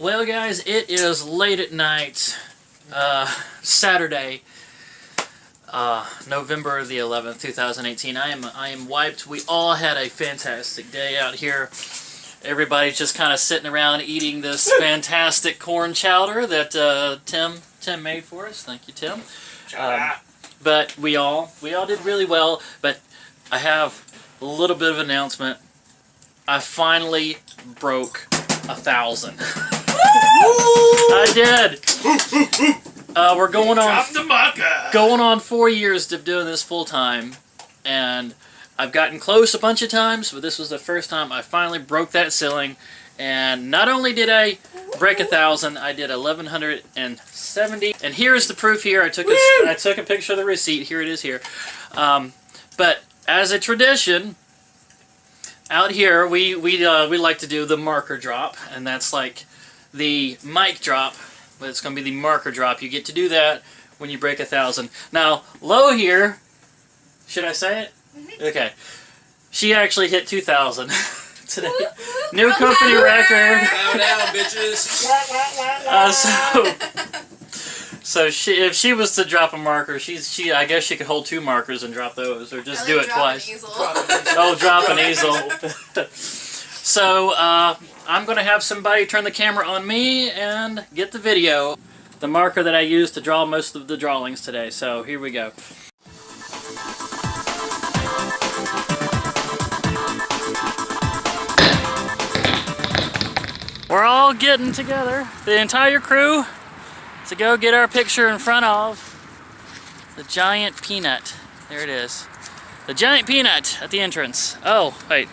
Well, guys, it is late at night, Saturday, November the 11th, 2018. I am wiped. We all had a fantastic day out here. Everybody's just kind of sitting around eating this fantastic corn chowder that Tim made for us. Thank you, Tim. But we all did really well. But I have a little bit of an announcement. I finally broke 1,000. I did. We're going on 4 years of doing this full time, and I've gotten close a bunch of times, but this was the first time I finally broke that ceiling. And not only did I break 1,000, I did 1,170. And here's the proof. Here, I took a picture of the receipt. Here it is. Here, but as a tradition, out here we like to do the marker drop, and that's like the mic drop, but it's going to be the marker drop. You get to do that when you break 1,000. Now, Lo here, should I say it? Mm-hmm. Okay. She actually hit 2,000 today. New company record. Bow down, bitches. So if she was to drop a marker, I guess she could hold 2 markers and drop those, or just do it twice. Oh, drop an easel. So, I'm going to have somebody turn the camera on me and get the video. The marker that I used to draw most of the drawings today. So, here we go. We're all getting together, the entire crew, to go get our picture in front of the giant peanut. There it is. The giant peanut at the entrance. Oh, wait.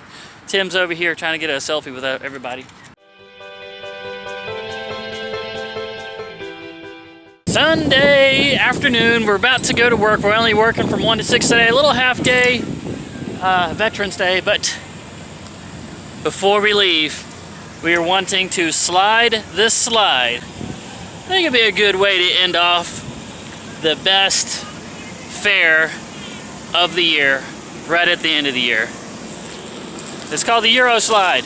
Tim's over here trying to get a selfie with everybody. Sunday afternoon, we're about to go to work. We're only working from 1 to 6 today. A little half day, Veterans Day, but before we leave, we are wanting to slide this slide. I think it'd be a good way to end off the best fair of the year, right at the end of the year. It's called the Euro Slide.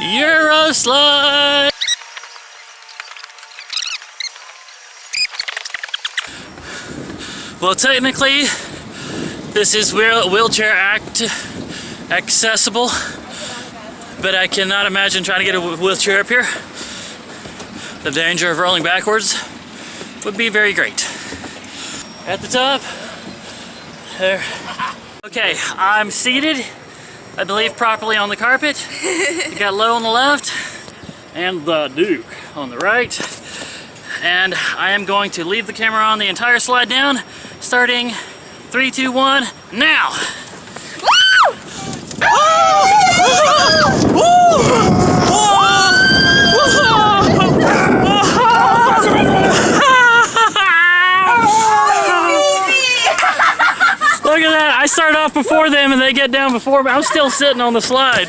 Euro Slide! Well, technically, this is wheelchair accessible, but I cannot imagine trying to get a wheelchair up here. The danger of rolling backwards would be very great. At the top, there. Okay, I'm seated, I believe, properly on the carpet. You got Lo on the left and the Duke on the right. And I am going to leave the camera on the entire slide down, starting 3, 2, 1, now! Woo! Look at that! I start off before them and they get down before me. I'm still sitting on the slide.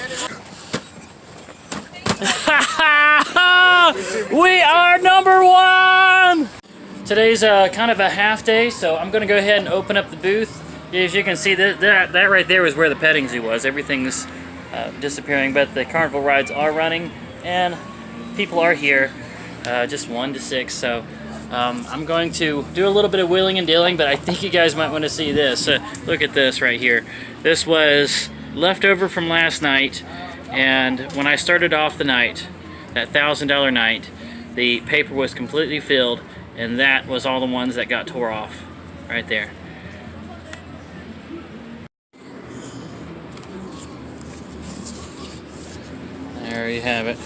We are #1! Today's kind of a half day, so I'm going to go ahead and open up the booth. As you can see, that right there was where the petting zoo was. Everything's disappearing, but the carnival rides are running, and people are here, just 1 to 6, so I'm going to do a little bit of wheeling and dealing, but I think you guys might want to see this. Look at this right here. This was leftover from last night, and when I started off the night, that $1,000 night, the paper was completely filled, and that was all the ones that got tore off right there. There you have it.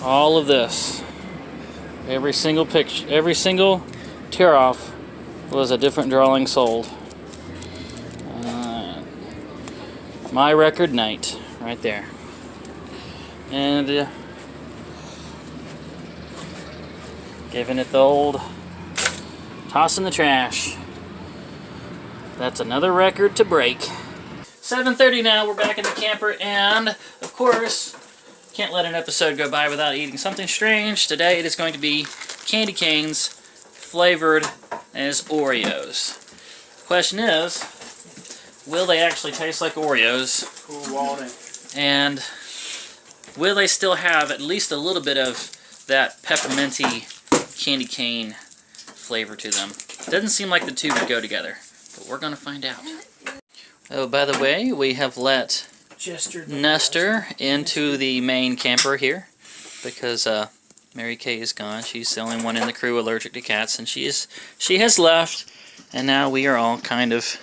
All of this. Every single picture, every single tear off was a different drawing sold. My record night, right there. And giving it the old toss in the trash. That's another record to break. 7:30 now, we're back in the camper, and of course, can't let an episode go by without eating something strange. Today it is going to be candy canes flavored as Oreos. The question is, will they actually taste like Oreos? Cool water. And will they still have at least a little bit of that pepperminty candy cane flavor to them? Doesn't seem like the two would go together, but we're going to find out. Oh, by the way, we have let Nestor into the main camper here because Mary Kay is gone. She's the only one in the crew allergic to cats, and she has left, and now we are all kind of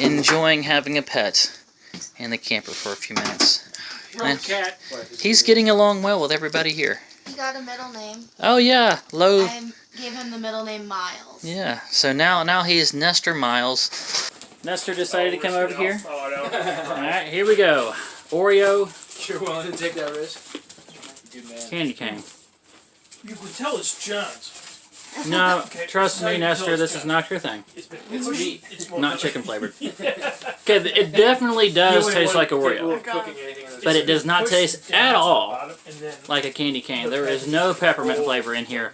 enjoying having a pet in the camper for a few minutes. And he's getting along well with everybody here. He got a middle name. Oh yeah, I gave him the middle name Miles. Yeah, so now he is Nestor Miles. Nestor decided to come over here. Oh, no. Alright, here we go. Oreo. You're willing to take that risk? Good man. Candy cane. You can tell it's John's. No, Okay, trust me, Nestor, this is not your thing. It's meat. It's more Not chicken flavored. Okay, it definitely does taste like Oreo, but it does not taste at all like a candy cane. There is no peppermint flavor in here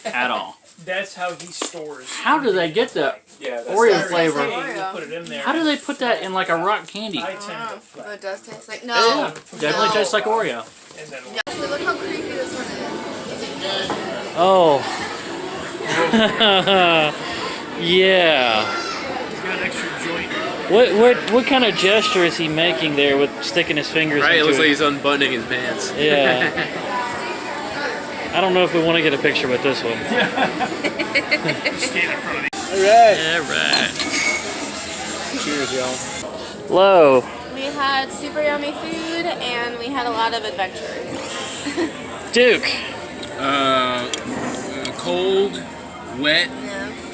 at all. That's how he stores. How do they get the Oreo flavor? Put it in there. How do they put that in like a rock candy? I tend to But it does taste like... No. Yeah, definitely tastes like Oreo. and then Actually, look how creepy this one is. Oh. Yeah. he's got an extra joint. What kind of gesture is he making there with sticking his fingers Right, it into looks it? like he's unbuttoning his pants. Yeah. I don't know if we want to get a picture with this one. Stand in front of the. Alright. Cheers, y'all. Hello. We had super yummy food and we had a lot of adventures. Duke. Cold, wet,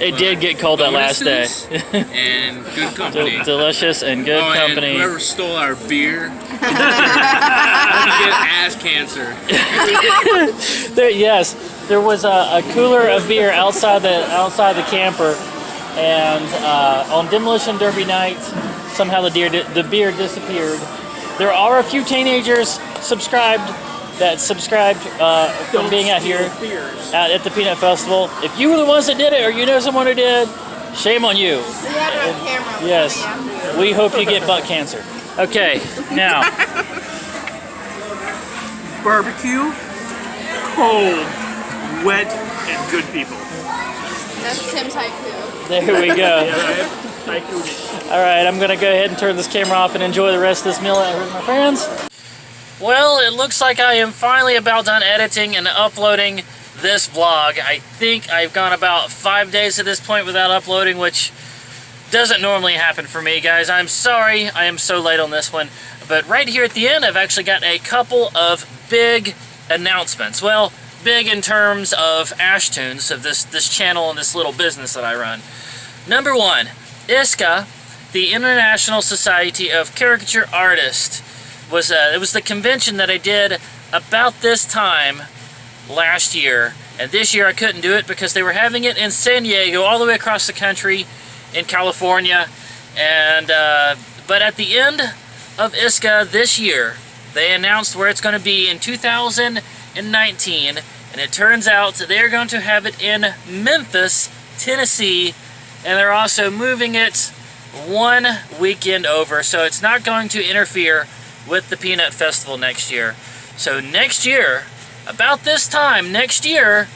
It did get cold that last day. and good company. Delicious and good company. And whoever stole our beer, get ass cancer. Yes, there was a cooler of beer outside the camper, and on Demolition Derby night, somehow the beer disappeared. There are a few teenagers that subscribed from being out here at the Peanut Festival. If you were the ones that did it, or you know someone who did, shame on you. We had it on camera. Yes, we hope you get butt cancer. Okay, now. Barbecue, cold, wet, and good people. That's Tim's haiku. There we go. I could. Alright, I'm going to go ahead and turn this camera off and enjoy the rest of this meal out here with my friends. Well, it looks like I am finally about done editing and uploading this vlog. I think I've gone about 5 days at this point without uploading, which doesn't normally happen for me, guys. I'm sorry I am so late on this one. But right here at the end, I've actually got a couple of big announcements. Well, big in terms of Ashtoons, of this channel and this little business that I run. Number one, ISCA, the International Society of Caricature Artists, it was the convention that I did about this time last year. And this year I couldn't do it because they were having it in San Diego, all the way across the country in California. And but at the end of ISCA this year, they announced where it's going to be in 2019, and it turns out they're going to have it in Memphis, Tennessee, and they're also moving it one weekend over, so it's not going to interfere with the Peanut Festival next year. So next year, about this time next year,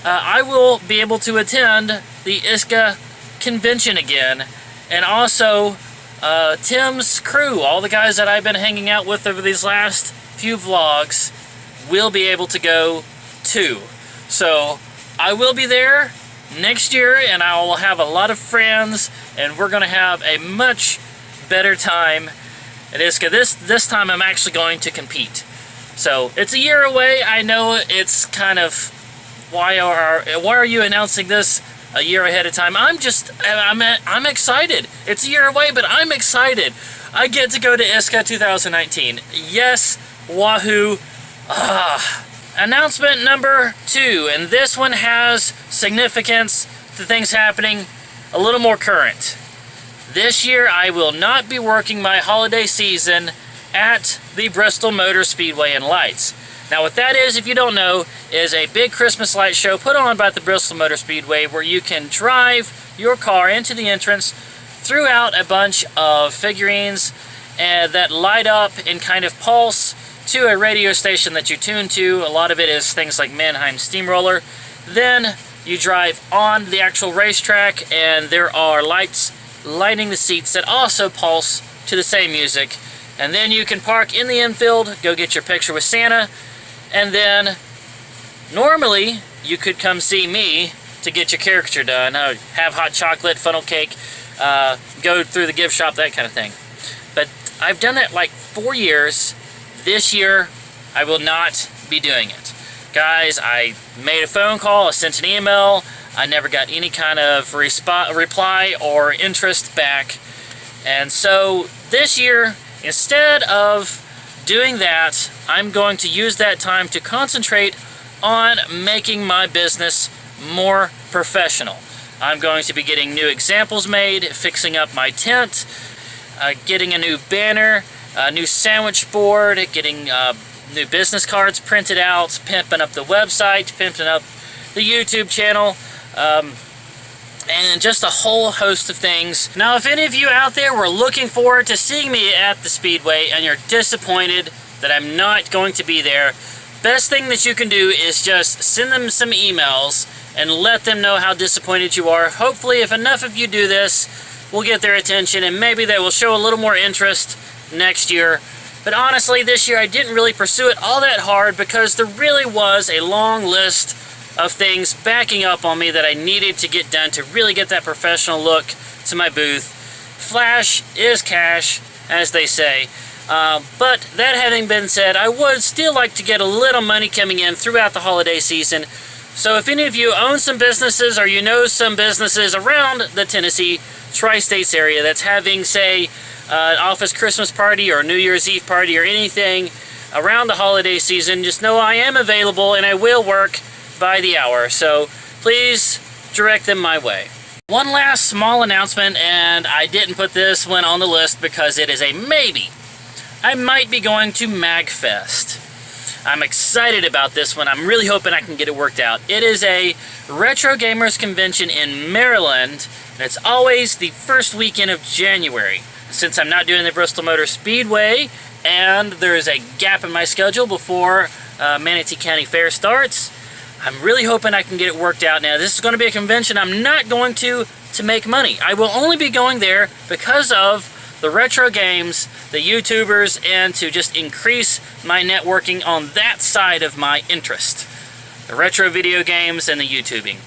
I will be able to attend the ISCA convention again, and also Tim's crew, all the guys that I've been hanging out with over these last few vlogs, will be able to go too. So I will be there next year, and I will have a lot of friends, and we're going to have a much better time at ISCA. This time I'm actually going to compete. So it's a year away. I know it's kind of, why are you announcing this a year ahead of time? I'm excited. It's a year away, but I'm excited. I get to go to ISCA 2019. Yes, wahoo. Announcement number 2, and this one has significance to things happening a little more current. This year I will not be working my holiday season at the Bristol Motor Speedway and Lights. Now what that is, if you don't know, is a big Christmas light show put on by the Bristol Motor Speedway where you can drive your car into the entrance, throughout a bunch of figurines that light up and kind of pulse to a radio station that you tune to. A lot of it is things like Mannheim Steamroller. Then you drive on the actual racetrack, and there are lights lighting the seats that also pulse to the same music. And then you can park in the infield, go get your picture with Santa, and then normally you could come see me to get your caricature done. I would have hot chocolate, funnel cake, go through the gift shop, that kind of thing. But I've done that like 4 years. This year, I will not be doing it. Guys, I made a phone call, I sent an email, I never got any kind of reply or interest back. And so this year, instead of doing that, I'm going to use that time to concentrate on making my business more professional. I'm going to be getting new examples made, fixing up my tent, getting a new banner, a new sandwich board, getting new business cards printed out, pimping up the website, pimping up the YouTube channel, and just a whole host of things. Now, if any of you out there were looking forward to seeing me at the Speedway and you're disappointed that I'm not going to be there, best thing that you can do is just send them some emails and let them know how disappointed you are. Hopefully, if enough of you do this, we'll get their attention, and maybe they will show a little more interest next year. But honestly, this year I didn't really pursue it all that hard because there really was a long list of things backing up on me that I needed to get done to really get that professional look to my booth. Flash is cash, as they say. But that having been said, I would still like to get a little money coming in throughout the holiday season. So if any of you own some businesses, or you know some businesses around the Tennessee Tri-States area that's having, say, an office Christmas party or New Year's Eve party or anything around the holiday season, just know I am available and I will work by the hour. So please direct them my way. One last small announcement, and I didn't put this one on the list because it is a maybe. I might be going to MagFest. I'm excited about this one. I'm really hoping I can get it worked out. It is a retro gamers convention in Maryland, and it's always the first weekend of January. Since I'm not doing the Bristol Motor Speedway, and there is a gap in my schedule before Manatee County Fair starts, I'm really hoping I can get it worked out. Now, this is going to be a convention I'm not going to make money. I will only be going there because of the retro games, the YouTubers, and to just increase my networking on that side of my interest. The retro video games and the YouTubing.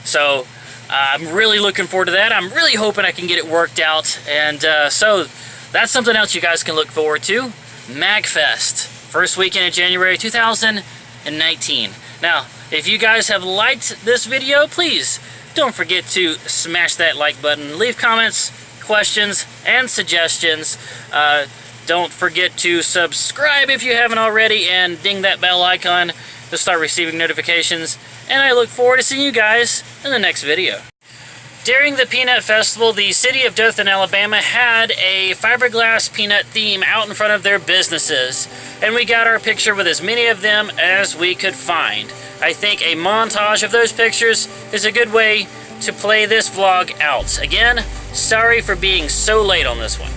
So, I'm really looking forward to that. I'm really hoping I can get it worked out. And so, that's something else you guys can look forward to. MagFest. First weekend of January 2019. Now, if you guys have liked this video, please don't forget to smash that like button. Leave comments, questions, and suggestions. Don't forget to subscribe if you haven't already, and ding that bell icon to start receiving notifications. And I look forward to seeing you guys in the next video. During the Peanut Festival, the city of Dothan, Alabama had a fiberglass peanut theme out in front of their businesses, and we got our picture with as many of them as we could find. I think a montage of those pictures is a good way to play this vlog out. Again, sorry for being so late on this one.